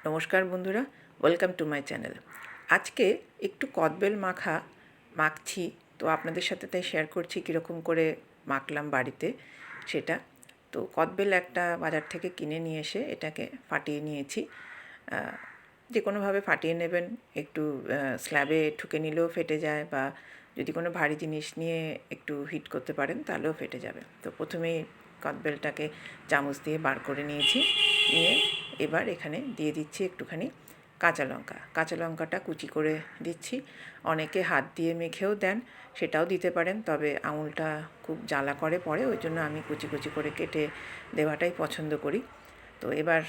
নমস্কার বন্ধুরা, welcome to my channel. আজকে একটু কদবেল মাখছি, তো আপনাদের সাথে তাই শেয়ার করছি কীরকম করে মাখলাম বাড়িতে সেটা। তো কদবেল একটা বাজার থেকে কিনে নিয়ে এসে এটাকে ফাটিয়ে নিয়েছি। যে কোনোভাবে ফাটিয়ে নেবেন, একটু স্ল্যাবে ঠুকে নিলেও ফেটে যায়, বা যদি কোনো ভারী জিনিস নিয়ে একটু হিট করতে পারেন তাহলেও ফেটে যাবে। তো প্রথমেই কদবেলটাকে চামচ দিয়ে বার করে নিয়েছি, নিয়ে এবার এখানে দিয়ে দিচ্ছি একটুখানি কাঁচা লঙ্কাটা কুচি করে দিচ্ছি। অনেকে হাত দিয়ে মেখেও দেন, সেটাও দিতে পারেন, তবে আঙুলটা খুব জ্বালা করে পরে, ওই জন্য আমি কুচি কুচি করে কেটে দেওয়াটাই পছন্দ করি। তো এবার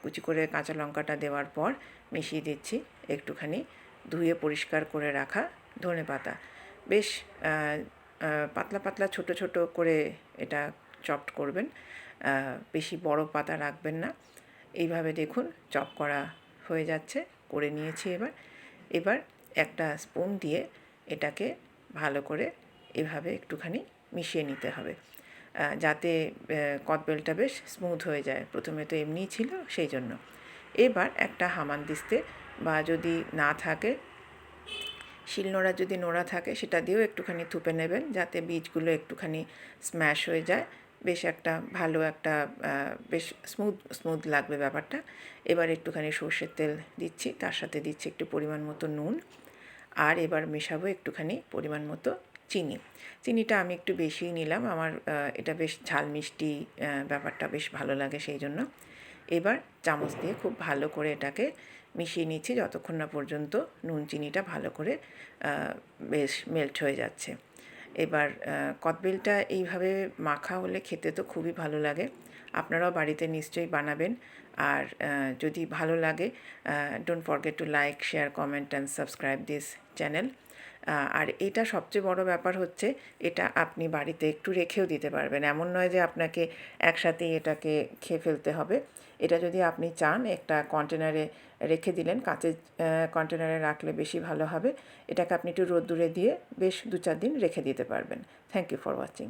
কুচি করে কাঁচা লঙ্কাটা দেওয়ার পর মিশিয়ে দিচ্ছি একটুখানি ধুয়ে পরিষ্কার করে রাখা ধনেপাতা। বেশ পাতলা পাতলা ছোট ছোট করে এটা চপড করবেন, বেশি বড় পাতা রাখবেন না। এইভাবে দেখুন চপ করা হয়ে যাচ্ছে, করে নিয়েছি। এবার একটা স্পুন দিয়ে এটাকে ভালো করে এভাবে একটুখানি মিশিয়ে নিতে হবে, যাতে কদবেলটা বেশ স্মুথ হয়ে যায়। প্রথমে তো এমনিই ছিল, সেই জন্য। এবার একটা হামানদিস্তে, বা যদি না থাকে শিলনোড়া, যদি নোড়া থাকে সেটা দিয়েও একটুখানি থুপে নেবেন, যাতে বীজগুলো একটুখানি স্ম্যাশ হয়ে যায়। বেশ একটা ভালো একটা বেশ স্মুথ লাগবে ব্যাপারটা। এবার একটুখানি সর্ষের তেল দিচ্ছি, তার সাথে দিচ্ছি একটু পরিমাণ মতো নুন, আর এবার মেশাবো একটুখানি পরিমাণ মতো চিনিটা আমি একটু বেশিই নিলাম, আমার এটা বেশ ঝাল মিষ্টি ব্যাপারটা বেশ ভালো লাগে, সেই জন্য। এবার চামচ দিয়ে খুব ভালো করে এটাকে মিশিয়ে নিচ্ছি যতক্ষণ না পর্যন্ত নুন চিনিটা ভালো করে বেশ মেল্ট হয়ে যাচ্ছে। এবার কদবেলটা এইভাবে মাখা হলে খেতে তো খুবই ভালো লাগে। আপনারাও বাড়িতে নিশ্চয়ই বানাবেন। আর যদি ভালো লাগে, don't forget to like, share, comment and subscribe this channel. আর এটা সবচেয়ে বড় ব্যাপার হচ্ছে, এটা আপনি বাড়িতে একটু রেখেও দিতে পারবেন। এমন নয় যে আপনাকে একসাথেই এটাকে খেয়ে ফেলতে হবে। এটা যদি আপনি চান, একটা কন্টেনারে রেখে দিলেন, কাঁচের কন্টেনারে রাখলে বেশি ভালো হবে। এটাকে আপনি একটু রোদ্দুরে দিয়ে বেশ 2-4 দিন রেখে দিতে পারবেন। Thank you for watching.